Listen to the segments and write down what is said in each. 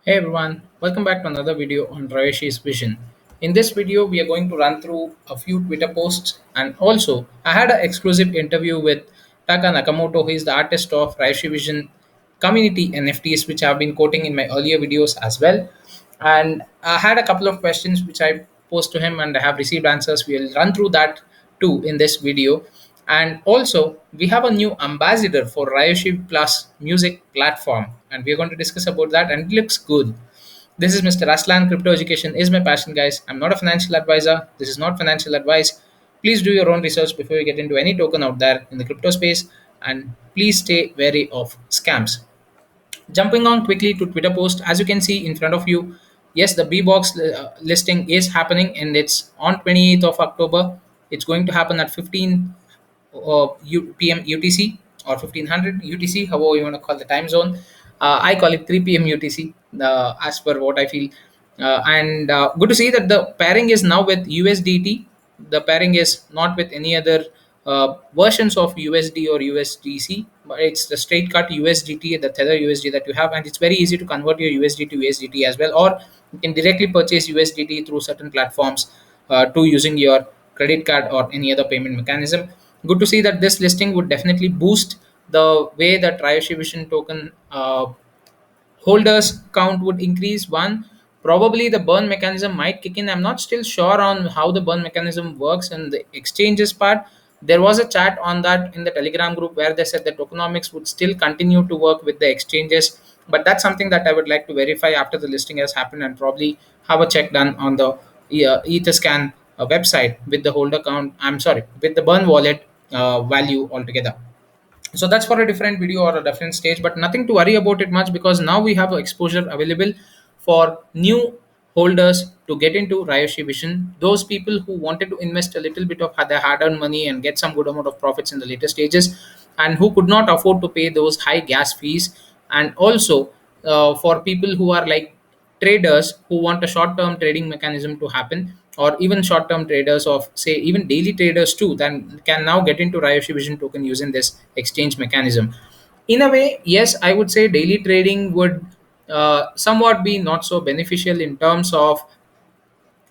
Hey everyone, welcome back to another video on Ryoshi's vision. In this video, we are going to run through a few Twitter posts and also I had an exclusive interview with Taka Nakamoto, who is the artist of Ryoshi Vision community NFTs, which I've been quoting in my earlier videos as well. And I had a couple of questions which I posed to him and I have received answers. We'll run through that too in this video. And also, we have a new ambassador for Ryoshi Plus music platform, and we're going to discuss about that. And it looks good. This is Mr. Aslan. Crypto education is my passion, guys. I'm not a financial advisor. This is not financial advice. Please do your own research before you get into any token out there in the crypto space, and please stay wary of scams. Jumping on quickly to Twitter post, as you can see in front of you, yes, the B box listing is happening and it's on 28th of October. It's going to happen at 15 p.m. UTC or 1500 UTC, however you want to call the time zone. I call it 3 p.m. UTC as per what I feel. And good to see that the pairing is now with USDT. The pairing is not with any other versions of USD or USDC, but it's the straight cut USDT, the Tether USD that you have, and it's very easy to convert your USD to USDT as well, or you can directly purchase USDT through certain platforms to using your credit card or any other payment mechanism. Good to see that this listing would definitely boost the way that Ryoshi Vision token holders count would increase. One, probably the burn mechanism might kick in. I'm not still sure on how the burn mechanism works in the exchanges part. There was a chat on that in the Telegram group where they said that tokenomics would still continue to work with the exchanges, but that's something that I would like to verify after the listing has happened and probably have a check done on the etherscan website with the holder count, I'm sorry, with the burn wallet value altogether. So that's for a different video or a different stage, but nothing to worry about it much because now we have exposure available for new holders to get into Ryoshi Vision. Those people who wanted to invest a little bit of their hard-earned money and get some good amount of profits in the later stages, and who could not afford to pay those high gas fees, and also for people who are like traders who want a short-term trading mechanism to happen, or even short-term traders of say even daily traders too, then can now get into Ryoshi Vision token using this exchange mechanism. In a way, yes, I would say daily trading would somewhat be not so beneficial in terms of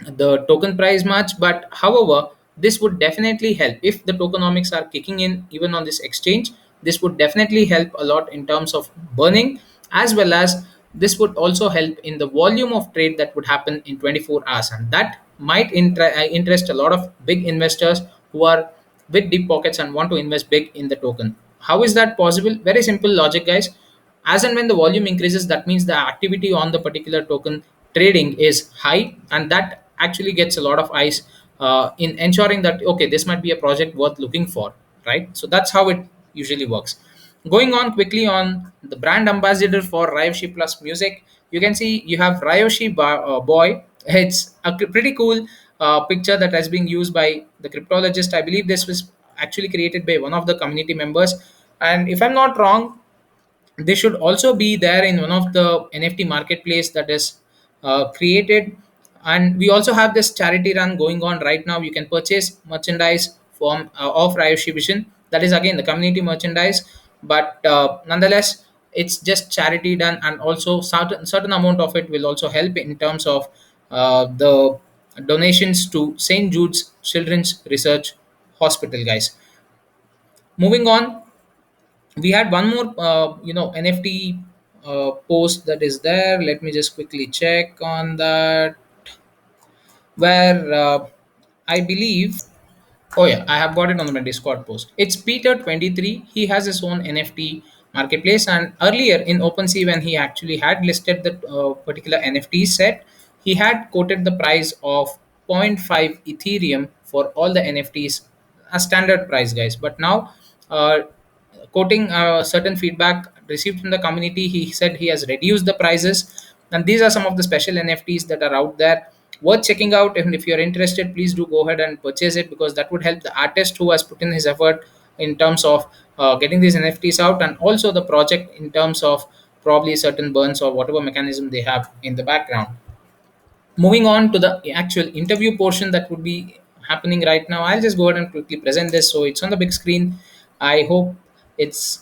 the token price much, but however this would definitely help if the tokenomics are kicking in even on this exchange. This would definitely help a lot in terms of burning, as well as this would also help in the volume of trade that would happen in 24 hours, and that might interest a lot of big investors who are with deep pockets and want to invest big in the token. How is that possible? Very simple logic, guys. As and when the volume increases, that means the activity on the particular token trading is high, and that actually gets a lot of eyes in ensuring that okay, this might be a project worth looking for, right? So that's how it usually works. Going on quickly on the brand ambassador for Ryoshi Plus Music, you can see you have Ryoshi Boy. It's a pretty cool picture that has been used by the cryptologist. I believe this was actually created by one of the community members, and if I'm not wrong, they should also be there in one of the NFT marketplace that is created. And we also have this charity run going on right now. You can purchase merchandise from of Ryoshi Vision. That is again the community merchandise, but nonetheless, it's just charity done, and also certain amount of it will also help in terms of the donations to St. Jude's Children's Research Hospital, guys. Moving on, we had one more NFT post that is there. Let me just quickly check on that, where I believe, oh yeah, I have got it on my Discord post. It's Peter 23. He has his own NFT marketplace, and earlier in OpenSea, when he actually had listed the particular NFT set, he had quoted the price of zero point 0.5 Ethereum for all the NFTs, a standard price, guys. But now, quoting certain feedback received from the community, he said he has reduced the prices, and these are some of the special NFTs that are out there worth checking out. And if you're interested, please do go ahead and purchase it, because that would help the artist who has put in his effort in terms of getting these NFTs out, and also the project in terms of probably certain burns or whatever mechanism they have in the background. Moving on to the actual interview portion that would be happening right now, I'll just go ahead and quickly present this so it's on the big screen. I hope it's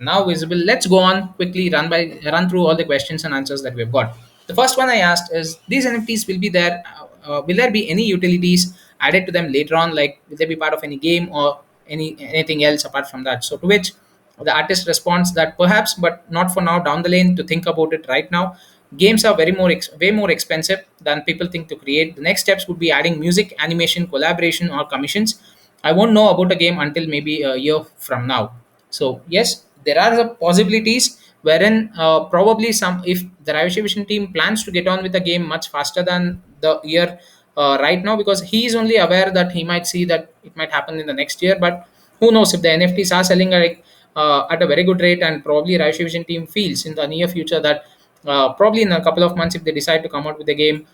Now visible. Let's go on quickly, run through all the questions and answers that we've got. The first one I asked is, these NFTs will be there. Will there be any utilities added to them later on? Like, will they be part of any game or anything else apart from that? So to which the artist responds that perhaps, but not for now. Down the lane, to think about it right now. Games are way more expensive than people think to create. The next steps would be adding music, animation, collaboration, or commissions. I won't know about a game until maybe a year from now. So yes, there are the possibilities wherein probably some, if the Ryoshi Vision team plans to get on with the game much faster than the year right now, because he is only aware that he might see that it might happen in the next year. But who knows, if the NFTs are selling at a very good rate, and probably Ryoshi Vision team feels in the near future that probably in a couple of months, if they decide to come out with the game,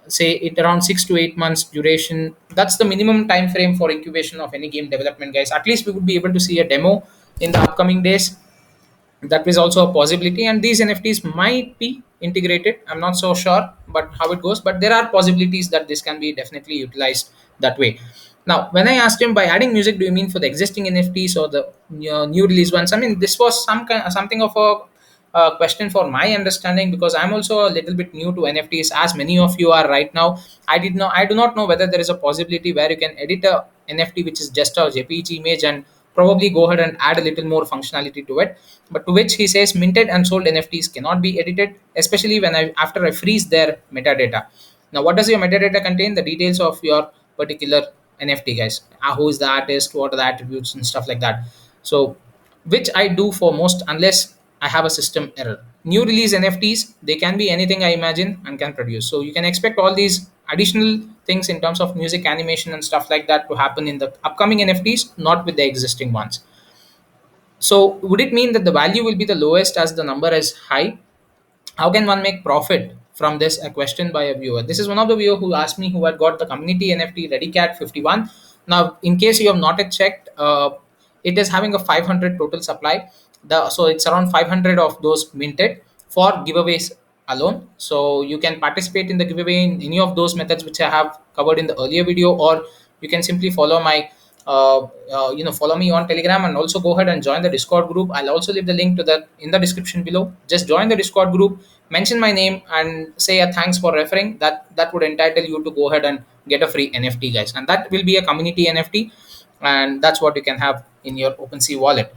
say it around 6 to 8 months duration, that's the minimum time frame for incubation of any game development, guys. At least we would be able to see a demo in the upcoming days. That is also a possibility, and these NFTs might be integrated. I'm not so sure but how it goes, but there are possibilities that this can be definitely utilized that way. Now when I asked him, by adding music, do you mean for the existing NFTs or the new release ones? I mean, this was something of a question for my understanding, because I'm also a little bit new to NFTs, as many of you are right now. I do not know whether there is a possibility where you can edit a NFT which is just a JPG image and probably go ahead and add a little more functionality to it. But to which he says, minted and sold NFTs cannot be edited, especially when after I freeze their metadata. Now, what does your metadata contain? The details of your particular NFT, guys. Who is the artist? What are the attributes and stuff like that. So, which I do for most, unless I have a system error. New release NFTs, they can be anything I imagine and can produce. So you can expect all these additional things in terms of music, animation, and stuff like that to happen in the upcoming NFTs, not with the existing ones. So would it mean that the value will be the lowest as the number is high? How can one make profit from this? A question by a viewer. This is one of the viewer who asked me, who had got the community NFT ReadyCat 51. Now, in case you have not yet checked, it is having a 500 total supply. So it's around 500 of those minted for giveaways alone. So you can participate in the giveaway in any of those methods which I have covered in the earlier video, or you can simply follow my follow me on Telegram, and also go ahead and join the Discord group. I'll also leave the link to that in the description below. Just join the Discord group, mention my name, and say a thanks for referring. That would entitle you to go ahead and get a free NFT, guys, and that will be a community NFT, and that's what you can have in your OpenSea wallet.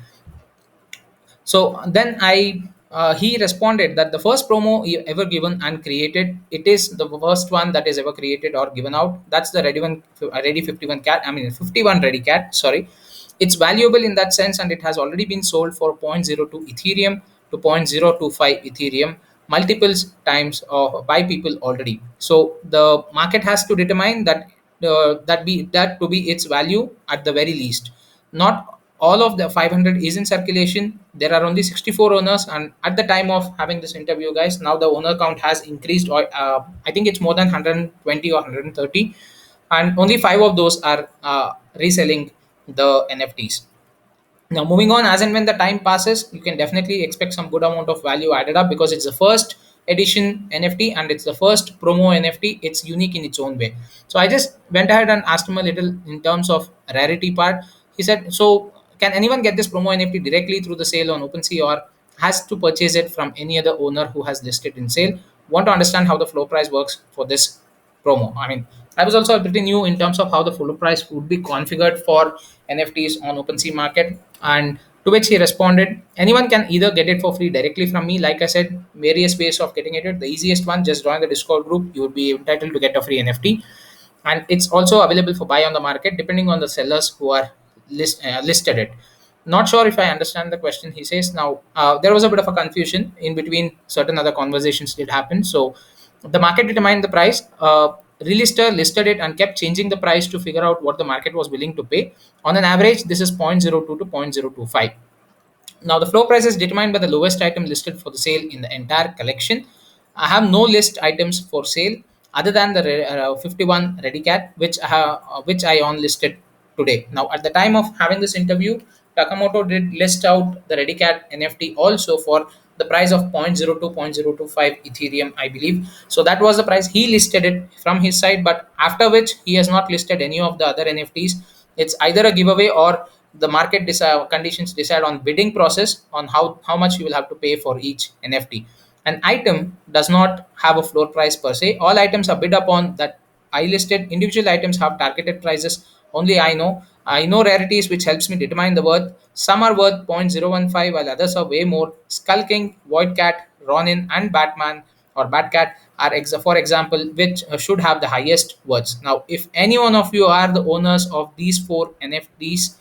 So then he responded that the first promo ever given and created, it is the first one that is ever created or given out. That's the Ready 51 cat. I mean 51 Ready cat. Sorry, it's valuable in that sense, and it has already been sold for zero point zero 0.02 Ethereum to 0.025 Ethereum multiples times by people already. So the market has to determine that to be its value at the very least. Not all of the 500 is in circulation. There are only 64 owners, and at the time of having this interview, guys, now the owner count has increased, or I think it's more than 120 or 130, and only 5 of those are reselling the NFTs. Now moving on, as and when the time passes, you can definitely expect some good amount of value added up, because it's the first edition NFT and it's the first promo NFT. It's unique in its own way. So I just went ahead and asked him a little in terms of rarity part. He said, so can anyone get this promo NFT directly through the sale on OpenSea, or has to purchase it from any other owner who has listed in sale? Want to understand how the floor price works for this promo. I mean, I was also pretty new in terms of how the floor price would be configured for NFTs on OpenSea market, and to which he responded, anyone can either get it for free directly from me. Like I said, various ways of getting it. The easiest one, just join the Discord group. You would be entitled to get a free NFT, and it's also available for buy on the market depending on the sellers who are listed it. Not sure if I understand the question. He says, now there was a bit of a confusion in between, certain other conversations did happen. So the market determined the price. Relister listed it and kept changing the price to figure out what the market was willing to pay. On an average, this is 0.02 to 0.025. Now, the floor price is determined by the lowest item listed for the sale in the entire collection. I have no list items for sale other than the 51 ReadyCat, which I on listed today. Now, at the time of having this interview, Takamoto did list out the ReadyCat NFT also for the price of 0.02, 0.025 Ethereum, I believe. So that was the price he listed it from his side, but after which he has not listed any of the other NFTs. It's either a giveaway or the market conditions decide on bidding process on how much you will have to pay for each NFT. An item does not have a floor price per se. All items are bid upon that I listed. Individual items have targeted prices. Only I know rarities, which helps me determine the worth. Some are worth 0.015, while others are way more. Skull King, Void Cat, Ronin, and Batman or Batcat are for example, which should have the highest worths. Now, if any one of you are the owners of these four NFTs,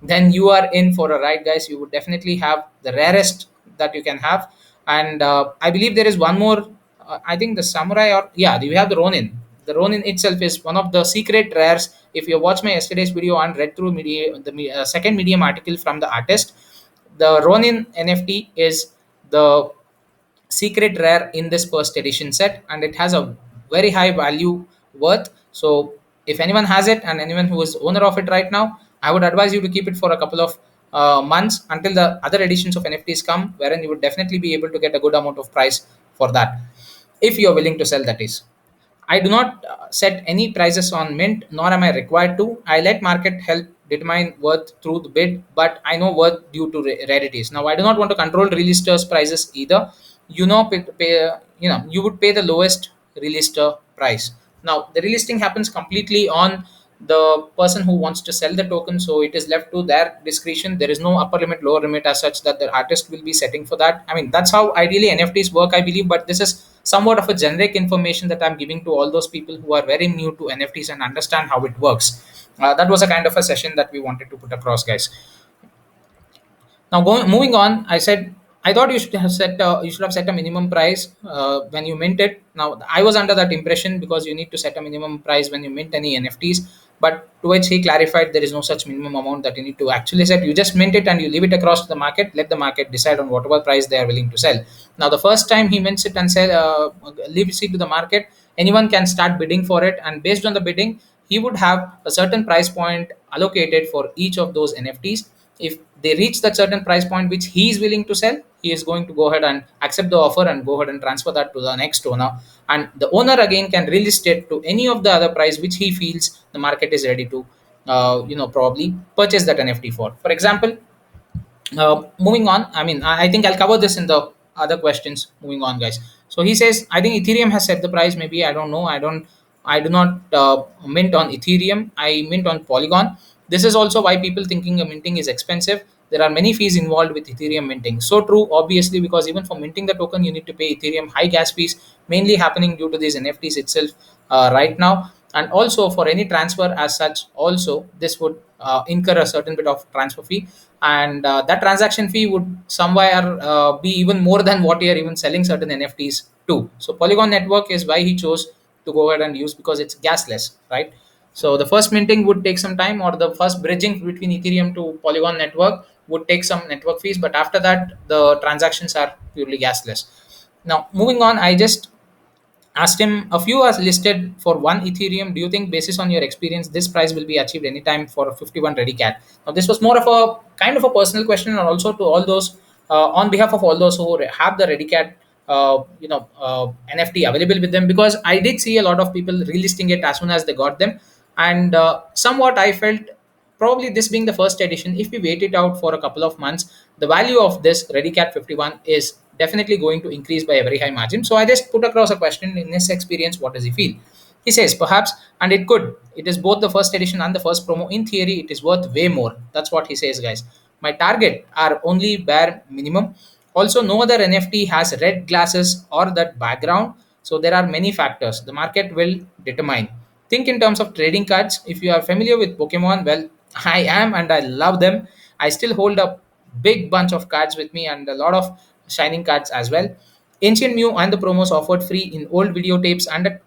then you are in for a ride, guys. You would definitely have the rarest that you can have. And I believe there is one more. I think the samurai, or yeah, you have the Ronin. The Ronin itself is one of the secret rares. If you watch my yesterday's video and read through second Medium article from the artist, the Ronin NFT is the secret rare in this first edition set, and it has a very high value worth. So if anyone has it and anyone who is owner of it right now, I would advise you to keep it for a couple of months until the other editions of NFTs come, wherein you would definitely be able to get a good amount of price for that, if you're willing to sell, that is. I do not set any prices on mint, nor am I required to. I let market help determine worth through the bid, but I know worth due to rarities. Now, I do not want to control relisters' prices either. You would pay the lowest relister price. Now, the relisting happens completely on the person who wants to sell the token, so it is left to their discretion. There is no upper limit, lower limit as such that the artist will be setting for that. I mean, that's how ideally NFTs work, I believe, but this is somewhat of a generic information that I'm giving to all those people who are very new to NFTs and understand how it works. That was a kind of a session that we wanted to put across, guys. Now, moving on, I said I thought you should have set a minimum price when you mint it. Now, I was under that impression because you need to set a minimum price when you mint any NFTs. But to which he clarified there is no such minimum amount that you need to actually set. You just mint it and you leave it across to the market. Let the market decide on whatever price they are willing to sell. Now, the first time he mints it and leaves it to the market, anyone can start bidding for it, and based on the bidding, he would have a certain price point allocated for each of those NFTs. If they reach that certain price point which he is willing to sell, he is going to go ahead and accept the offer and go ahead and transfer that to the next owner, and the owner again can relist it to any of the other price which he feels the market is ready to probably purchase that NFT for example. Moving on, I mean, I think I'll cover this in the other questions. Moving on, guys. So he says, I think Ethereum has set the price. Maybe I don't know. I do not mint on Ethereum. I mint on Polygon. This is also why people thinking a minting is expensive. There are many fees involved with Ethereum minting. So true, obviously, because even for minting the token, you need to pay Ethereum high gas fees, mainly happening due to these NFTs itself right now. And also for any transfer as such, also this would incur a certain bit of transfer fee, and that transaction fee would somewhere be even more than what you're even selling certain NFTs to. So Polygon network is why he chose to go ahead and use, because it's gasless, right? So the first minting would take some time, or the first bridging between Ethereum to Polygon network would take some network fees, but after that the transactions are purely gasless. Now, moving on, I just asked him, a few are listed for one Ethereum. Do you think, basis on your experience, this price will be achieved anytime for a 51 ready cat? Now, this was more of a kind of a personal question, and also to all those, on behalf of all those who have the ready cat, NFT available with them, because I did see a lot of people relisting it as soon as they got them, and somewhat I felt probably this being the first edition, if we wait it out for a couple of months, the value of this ReadyCat 51 is definitely going to increase by a very high margin. So I just put across a question: in his experience, what does he feel? He says, perhaps, and it could. It is both the first edition and the first promo. In theory, it is worth way more. That's what he says, guys. My target are only bare minimum. Also, no other NFT has red glasses or that background. So there are many factors the market will determine. Think in terms of trading cards. If you are familiar with Pokemon, well, I am, and I love them. I still hold a big bunch of cards with me and a lot of shining cards as well. Ancient Mew and the promos offered free in old videotapes and at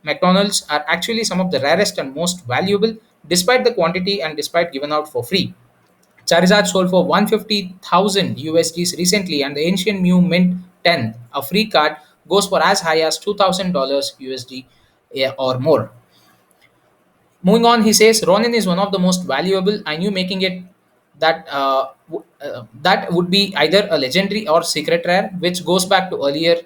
McDonald's are actually some of the rarest and most valuable, despite the quantity and despite given out for free. Charizard sold for 150,000 USDs recently, and the Ancient Mew Mint 10, a free card, goes for as high as $2,000 USD, or more. Moving on, he says Ronin is one of the most valuable. I knew making it that would be either a legendary or secret rare, which goes back to earlier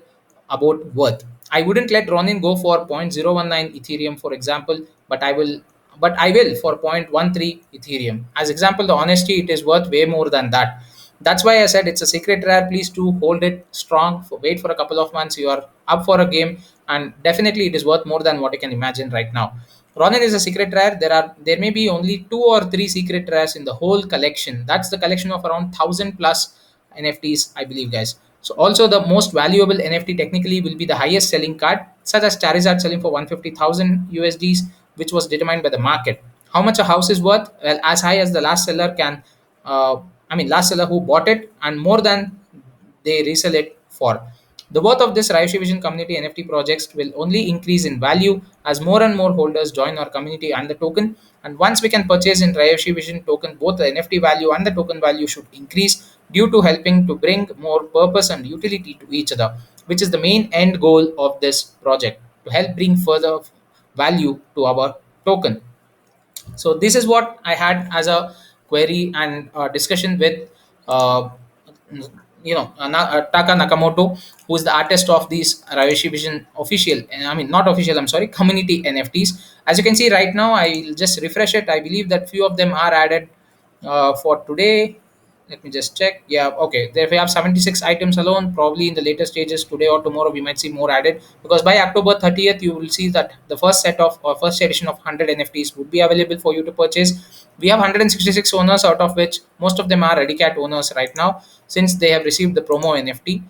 about worth. I wouldn't let Ronin go for 0.019 Ethereum, for example, but I will but I will for 0.13 Ethereum. As example, the honesty, it is worth way more than that. That's why I said it's a secret rare. Please do hold it strong. Wait for a couple of months. You are up for a game, and definitely it is worth more than what you can imagine right now. Ronin is a secret rare. There may be only two or three secret rares in the whole collection. That's the collection of around 1,000 plus NFTs, I believe, guys. So also the most valuable NFT technically will be the highest selling card, such as Charizard selling for 150,000 USDs, which was determined by the market. How much a house is worth? Well, as high as the last seller can, last seller who bought it, and more than they resell it for. The worth of this Ryoshi Vision community NFT projects will only increase in value as more and more holders join our community and the token. And once we can purchase in Ryoshi Vision token, both the NFT value and the token value should increase due to helping to bring more purpose and utility to each other, which is the main end goal of this project, to help bring further value to our token. So this is what I had as a query and discussion with uh, Taka Nakamoto, who is the artist of these Ryoshi Vision official, not official, I'm sorry, community NFTs. As you can see right now, I'll just refresh it. I believe that few of them are added for today. Let me just check. Yeah, okay. There we have 76 items alone. Probably in the later stages today or tomorrow, we might see more added, because by October 30th, you will see that the first set of or first edition of 100 NFTs would be available for you to purchase. We have 166 owners, out of which most of them are Redicat owners right now, since they have received the promo NFT.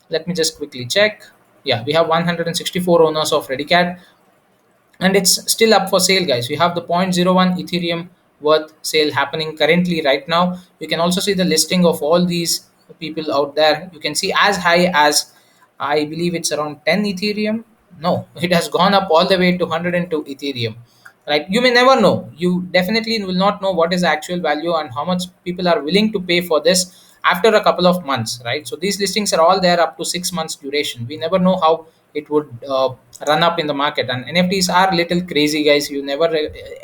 Let me just quickly check. Yeah, we have 164 owners of Redicat, and it's still up for sale, guys. We have the zero point zero 0.01 Ethereum worth sale happening currently right now. You can also see the listing of all these people out there. You can see as high as, I believe it's around 10 Ethereum. No, it has gone up all the way to 102 Ethereum. Right? You may never know. You definitely will not know what is the actual value and how much people are willing to pay for this after a couple of months, right? So these listings are all there up to 6 months duration. We never know how it would run up in the market, and NFTs are little crazy, guys. You never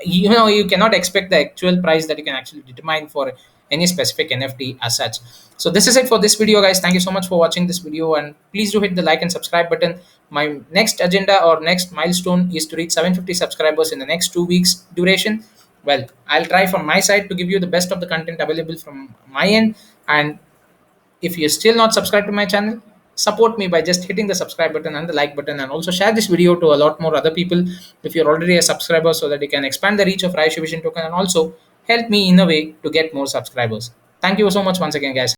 you cannot expect the actual price that you can actually determine for any specific NFT as such. So this is it for this video, guys. Thank you so much for watching this video, and please do hit the like and subscribe button. My next agenda or next milestone is to reach 750 subscribers in the next 2 weeks duration. Well, I'll try from my side to give you the best of the content available from my end. And if you're still not subscribed to my channel, support me by just hitting the subscribe button and the like button, and also share this video to a lot more other people if you're already a subscriber, so that you can expand the reach of Raish Vision token and also help me in a way to get more subscribers. Thank you so much once again, guys.